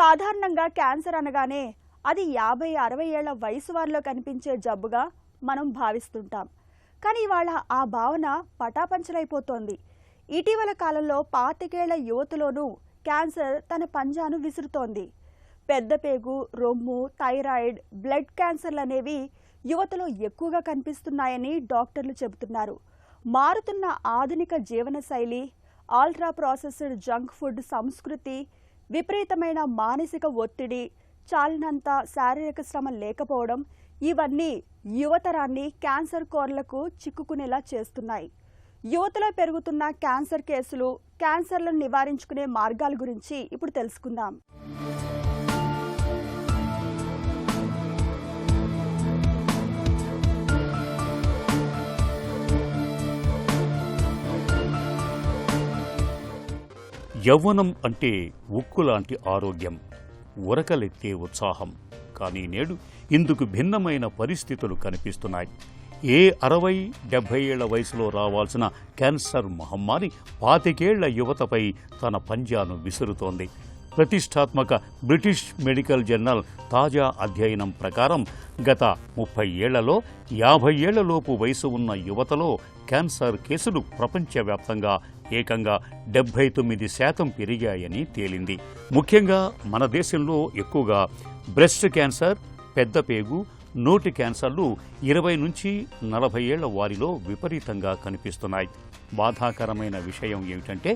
సాధారణంగా క్యాన్సర్ అనగానే అది 50-60 ఏళ్ల వయసు వారిలో కనిపించే జబ్బుగా మనం భావిస్తుంటాం. కానీ ఇవాళ ఆ భావన పటాపంచలైపోతోంది. ఇటీవల కాలంలో 25 ఏళ్ల యువతలోనూ క్యాన్సర్ తన పంజాను విసురుతోంది. పెద్ద పేగు, రొమ్ము, థైరాయిడ్, బ్లడ్ క్యాన్సర్లు అనేవి యువతలో ఎక్కువగా కనిపిస్తున్నాయని డాక్టర్లు చెబుతున్నారు. మారుతున్న ఆధునిక జీవనశైలి, అల్ట్రా ప్రాసెస్డ్ జంక్ ఫుడ్ సంస్కృతి, విపరీతమైన మానసిక ఒత్తిడి, చాలినంత శారీరక శ్రమ లేకపోవడం ఇవన్నీ యువతరాన్ని క్యాన్సర్ కోరలకు చిక్కుకునేలా చేస్తున్నాయి. యువతలో పెరుగుతున్న క్యాన్సర్ కేసులు, క్యాన్సర్లను నివారించుకునే మార్గాల గురించి ఇప్పుడు తెలుసుకుందాం. యవ్వనం అంటే ఉక్కు లాంటి ఆరోగ్యం, ఉరకలెత్తే ఉత్సాహం. కానీ నేడు ఇందుకు భిన్నమైన పరిస్థితులు కనిపిస్తున్నాయి. ఏ 60-70 ఏళ్ల వయసులో రావాల్సిన క్యాన్సర్ మహమ్మారి 25 ఏళ్ల యువతపై తన పంజాను విసురుతోంది. ప్రతిష్టాత్మక బ్రిటిష్ మెడికల్ జర్నల్ తాజా అధ్యయనం ప్రకారం గత 30 ఏళ్లలో 50 ఏళ్లలోపు వయసు ఉన్న యువతలో క్యాన్సర్ కేసులు ప్రపంచవ్యాప్తంగా ఏకంగా 79% పెరిగాయని తేలింది. ముఖ్యంగా మన దేశంలో ఎక్కువగా బ్రెస్ట్ క్యాన్సర్, పెద్ద పేగు, నోటి క్యాన్సర్లు 20-40 ఏళ్ల వారిలో విపరీతంగా కనిపిస్తున్నాయి. బాధాకరమైన విషయం ఏమిటంటే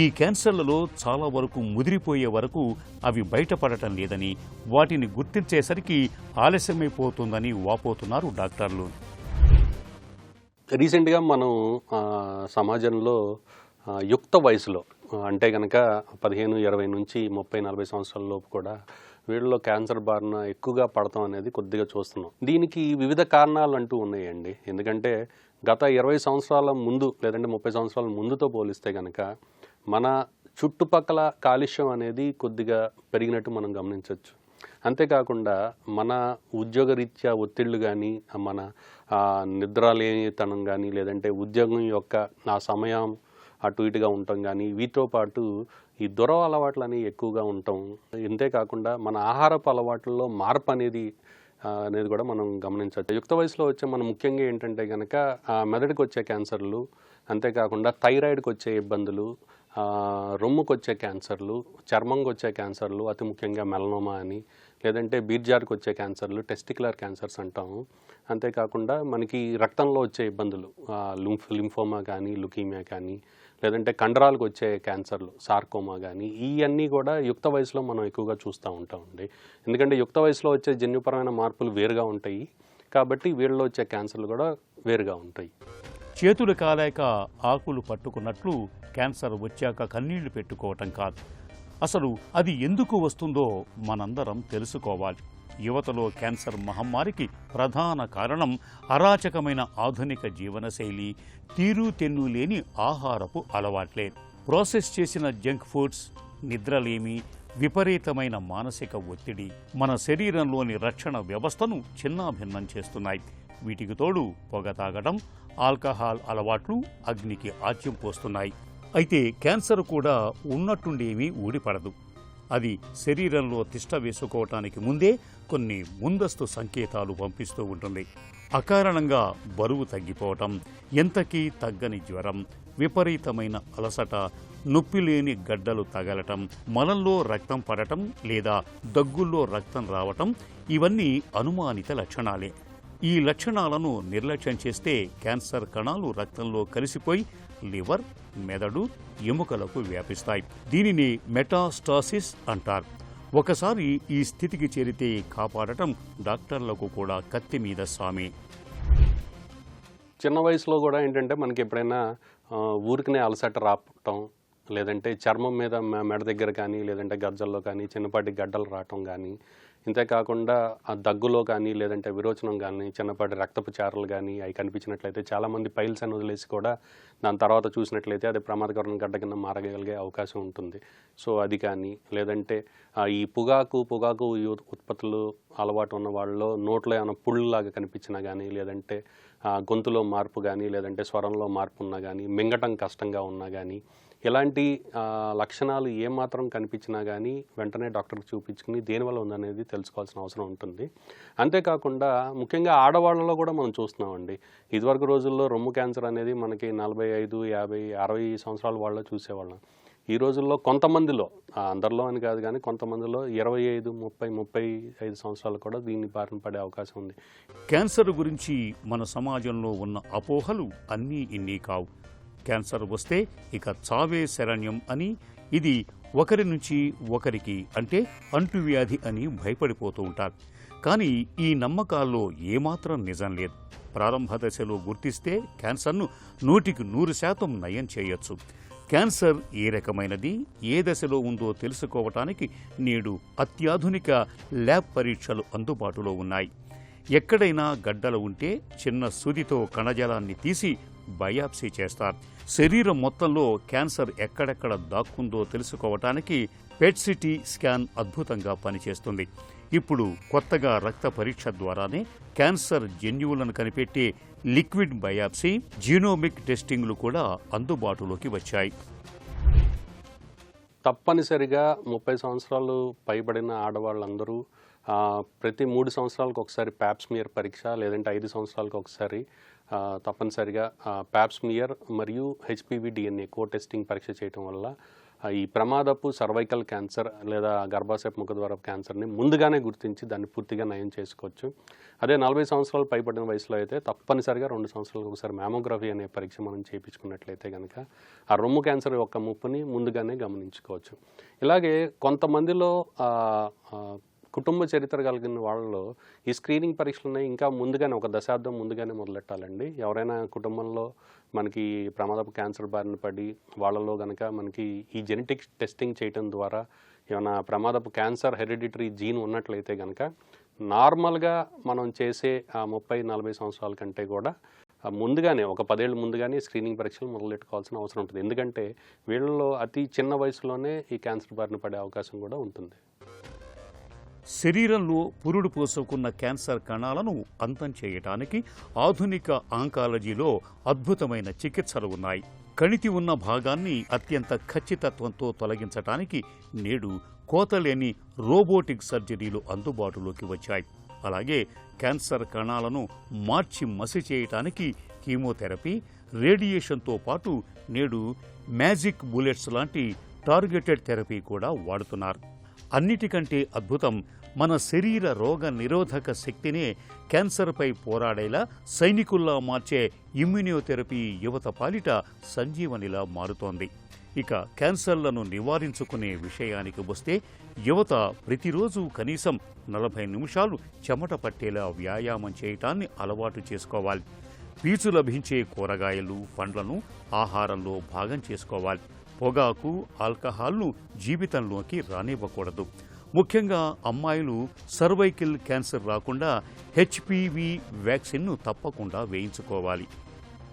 ఈ క్యాన్సర్లలో చాలా వరకు ముదిరిపోయే వరకు అవి బయటపడటం లేదని, వాటిని గుర్తించేసరికి ఆలస్యమైపోతుందని వాపోతున్నారు డాక్టర్లు. రీసెంట్గా మనం సమాజంలో యుక్త వయసులో అంటే కనుక 15-20 నుంచి 30-40 సంవత్సరాల లోపు కూడా వీళ్ళలో క్యాన్సర్ బారిన ఎక్కువగా పడతాం అనేది కొద్దిగా చూస్తున్నాం. దీనికి వివిధ కారణాలు అంటూ ఉన్నాయండి. ఎందుకంటే గత 20 సంవత్సరాల ముందు లేదంటే 30 సంవత్సరాల ముందుతో పోలిస్తే కనుక మన చుట్టుపక్కల కాలుష్యం అనేది కొద్దిగా పెరిగినట్టు మనం గమనించవచ్చు. అంతేకాకుండా మన ఉద్యోగరీత్యా ఒత్తిళ్లు కానీ, మన నిద్రలేనితనం కానీ, లేదంటే ఉద్యోగం యొక్క నా సమయం అటు ఇటుగా ఉండటం కానీ, వీటితో పాటు ఈ దుర అలవాట్లు అనేవి ఎక్కువగా ఉండటం. ఇంతేకాకుండా మన ఆహారపు అలవాట్లలో మార్పు అనేది కూడా మనం గమనించవచ్చు. యుక్త వయసులో వచ్చే మనం ముఖ్యంగా ఏంటంటే కనుక మెదడుకు వచ్చే క్యాన్సర్లు, అంతేకాకుండా థైరాయిడ్కి వచ్చే ఇబ్బందులు, రొమ్ముకు వచ్చే క్యాన్సర్లు, చర్మంకి వచ్చే క్యాన్సర్లు, అతి ముఖ్యంగా మెలనోమా అని, లేదంటే బీర్జార్కి వచ్చే క్యాన్సర్లు, టెస్టిక్యులర్ క్యాన్సర్స్ అంటాము. అంతేకాకుండా మనకి రక్తంలో వచ్చే ఇబ్బందులు, లింఫోమా కానీ, లుకీమియా కానీ, లేదంటే కండరాలకు వచ్చే క్యాన్సర్లు, సార్కోమా కానీ, ఇవన్నీ కూడా యుక్త వయసులో మనం ఎక్కువగా చూస్తూ ఉంటామండి. ఎందుకంటే యుక్త వయసులో వచ్చే జన్యుపరమైన మార్పులు వేరుగా ఉంటాయి కాబట్టి వీళ్ళలో వచ్చే క్యాన్సర్లు కూడా వేరుగా ఉంటాయి. చేతులు కాలేక ఆకులు పట్టుకున్నట్లు క్యాన్సర్ వచ్చాక కన్నీళ్లు పెట్టుకోవటం కాదు. అసలు అది ఎందుకు వస్తుందో మనందరం తెలుసుకోవాలి. యువతలో క్యాన్సర్ మహమ్మారికి ప్రధాన కారణం అరాచకమైన ఆధునిక జీవనశైలి, తీరుతెన్ను లేని ఆహారపు అలవాట్లే. ప్రాసెస్ చేసిన జంక్ ఫుడ్స్, నిద్రలేమి, విపరీతమైన మానసిక ఒత్తిడి మన శరీరంలోని రక్షణ వ్యవస్థను చిన్నాభిన్నం చేస్తున్నాయి. వీటికి తోడు పొగ తాగడం, ఆల్కహాల్ అలవాట్లు అగ్నికి ఆజ్యం పోస్తున్నాయి. అయితే క్యాన్సర్ కూడా ఉన్నట్టుండేమీ ఊడిపడదు. అది శరీరంలో తిష్ట వేసుకోవటానికి ముందే కొన్ని ముందస్తు సంకేతాలు పంపిస్తూ ఉంటుంది. అకారణంగా బరువు తగ్గిపోవటం, ఎంతకీ తగ్గని జ్వరం, విపరీతమైన అలసట, నొప్పి లేని గడ్డలు తగలటం, మలంలో రక్తం పడటం లేదా దగ్గుల్లో రక్తం రావటం ఇవన్నీ అనుమానిత లక్షణాలే. ఈ లక్షణాలను నిర్లక్ష్యం చేస్తే క్యాన్సర్ కణాలు రక్తంలో కలిసిపోయి లివర్, మెదడు, ఎముకలకు వ్యాపిస్తాయి. దీనిని మెటాస్టాసిస్ అంటారు. ఒకసారి ఈ స్థితికి చేరితే కాపాడటం డాక్టర్లకు కూడా కత్తి మీద సామే. చిన్న వయసులో కూడా ఏంటంటే మనకి ఎప్పుడైనా ఊరికనే అలసట రావటం, లేదంటే చర్మం మీద మెడ దగ్గర కానీ, లేదంటే గజ్జల్లో కానీ చిన్నపాటి గడ్డలు రావటం కానీ, ఇంతేకాకుండా ఆ దగ్గులో కానీ, లేదంటే విరోచనం కానీ, చిన్నపాటి రక్తపు చారలు కానీ అవి కనిపించినట్లయితే చాలామంది పైల్స్ అని వదిలేసి కూడా దాని తర్వాత చూసినట్లయితే అది ప్రమాదకరమైన గడ్డ కింద మారగలిగే అవకాశం ఉంటుంది. సో అది కానీ, లేదంటే ఈ పొగాకు ఉత్పత్తులు అలవాటు ఉన్న వాళ్ళలో నోట్లో ఏమైనా పుళ్ళలాగా కనిపించినా కానీ, లేదంటే గొంతులో మార్పు కానీ, లేదంటే స్వరంలో మార్పు ఉన్నా కానీ, మింగటం కష్టంగా ఉన్నా కానీ, ఇలాంటి లక్షణాలు ఏమాత్రం కనిపించినా కానీ వెంటనే డాక్టర్కి చూపించుకుని దేనివల్ల ఉందనేది తెలుసుకోవాల్సిన అవసరం ఉంటుంది. అంతేకాకుండా ముఖ్యంగా ఆడవాళ్ళలో కూడా మనం చూస్తున్నామండి. ఇదివరకు రోజుల్లో రొమ్ము క్యాన్సర్ అనేది మనకి 45, 50, 60 సంవత్సరాల వాళ్ళలో చూసేవాళ్ళం. ఈ రోజుల్లో కొంతమందిలో, అందరిలో అని కాదు కానీ కొంతమందిలో 25, 30, 35 సంవత్సరాలు కూడా దీన్ని బారిన పడే అవకాశం ఉంది. క్యాన్సర్ గురించి మన సమాజంలో ఉన్న అపోహలు అన్నీ ఇన్ని కావు. క్యాన్సర్ వస్తే ఇక చావే శరణ్యం అని, ఇది ఒకరి నుంచి ఒకరికి అంటే అంటువ్యాధి అని భయపడిపోతూ ఉంటారు. కానీ ఈ నమ్మకాల్లో ఏమాత్రం నిజం లేదు. ప్రారంభ దశలో గుర్తిస్తే క్యాన్సర్ను 100% నయం చేయొచ్చు. క్యాన్సర్ ఏ రకమైనది, ఏ దశలో ఉందో తెలుసుకోవటానికి నేడు అత్యాధునిక ల్యాబ్ పరీక్షలు అందుబాటులో ఉన్నాయి. ఎక్కడైనా గడ్డలు ఉంటే చిన్న సూదితో కణజాలాన్ని తీసి బయాప్సీ చేస్తారు. శరీరం మొత్తంలో క్యాన్సర్ ఎక్కడెక్కడ దాక్కుందో తెలుసుకోవటానికి పెట్-సిటీ స్కాన్ అద్భుతంగా పనిచేస్తుంది. ఇప్పుడు కొత్తగా రక్త పరీక్ష ద్వారానే క్యాన్సర్ జన్యువులను కనిపెట్టే లిక్విడ్ బయాప్సీ, జీనోమిక్ టెస్టింగ్లు కూడా అందుబాటులోకి వచ్చాయి. తప్పనిసరిగా 30 సంవత్సరాలు పైబడిన ఆడవాళ్ళందరూ ప్రతి 3 సంవత్సరాలకు ఒకసారి ప్యాప్స్మియర్ పరీక్ష, లేదంటే 5 సంవత్సరాలకు ఒకసారి తప్పనిసరిగా ప్యాప్స్మియర్ మరియు హెచ్పివి DNA కో టెస్టింగ్ పరీక్ష చేయటం వల్ల ఈ ప్రమాదపు సర్వైకల్ క్యాన్సర్ లేదా గర్భాశయ ముఖద్వారపు క్యాన్సర్ని ముందుగానే గుర్తించి దాన్ని పూర్తిగా నయం చేసుకోవచ్చు. అదే 40 సంవత్సరాలు పైబడిన వయసులో అయితే తప్పనిసరిగా 2 సంవత్సరాలకు ఒకసారి మ్యామోగ్రఫీ అనే పరీక్ష మనం చేయించుకున్నట్లయితే కనుక ఆ రొమ్ము క్యాన్సర్ యొక్క ముప్పుని ముందుగానే గమనించుకోవచ్చు. ఇలాగే కొంతమందిలో కుటుంబ చరిత్ర కలిగిన వాళ్ళలో ఈ స్క్రీనింగ్ పరీక్షలని ఇంకా ముందుగానే, ఒక దశాబ్దం ముందుగానే మొదలెట్టాలండి. ఎవరైనా కుటుంబంలో మనకి ప్రమాదపు క్యాన్సర్ బారిన పడి వాళ్ళలో కనుక మనకి ఈ జెనెటిక్ టెస్టింగ్ చేయటం ద్వారా ఏమైనా ప్రమాదపు క్యాన్సర్ హెరిడిటరీ జీన్ ఉన్నట్లయితే కనుక నార్మల్గా మనం చేసే 30-40 సంవత్సరాల కంటే కూడా ముందుగానే, ఒక 10 ఏళ్ళు ముందుగానే స్క్రీనింగ్ పరీక్షలు మొదలెట్టుకోవాల్సిన అవసరం ఉంటుంది. ఎందుకంటే వీళ్ళలో అతి చిన్న వయసులోనే ఈ క్యాన్సర్ బారిన పడే అవకాశం కూడా ఉంటుంది. శరీరంలో పురుడు పోసుకున్న క్యాన్సర్ కణాలను అంతం చేయటానికి ఆధునిక ఆంకాలజీలో అద్భుతమైన చికిత్సలు ఉన్నాయి. కణితి ఉన్న భాగాన్ని అత్యంత ఖచ్చితత్వంతో తొలగించటానికి నేడు కోతలేని రోబోటిక్ సర్జరీలు అందుబాటులోకి వచ్చాయి. అలాగే క్యాన్సర్ కణాలను మార్చి మసి చేయటానికి కీమోథెరపీ, రేడియేషన్తో పాటు నేడు మ్యాజిక్ బుల్లెట్స్ లాంటి టార్గెటెడ్ థెరపీ కూడా వాడుతున్నారు. అన్నిటికంటే అద్భుతం, మన శరీర రోగ నిరోధక శక్తినే క్యాన్సర్పై పోరాడేలా సైనికుల్లా మార్చే ఇమ్యూనోథెరపీ యువత పాలిట సంజీవనిలా మారుతోంది. ఇక క్యాన్సర్లను నివారించుకునే విషయానికి వస్తే యువత ప్రతిరోజు కనీసం 40 నిమిషాలు చెమట పట్టేలా వ్యాయామం చేయటాన్ని అలవాటు చేసుకోవాలి. పీచు లభించే కూరగాయలు, పండ్లను ఆహారంలో భాగం చేసుకోవాలి. పొగాకు, ఆల్కహాల్ను జీవితంలోకి రానివ్వకూడదు. ముఖ్యంగా అమ్మాయిలు సర్వైకల్ క్యాన్సర్ రాకుండా HPV వ్యాక్సిన్ను తప్పకుండా వేయించుకోవాలి.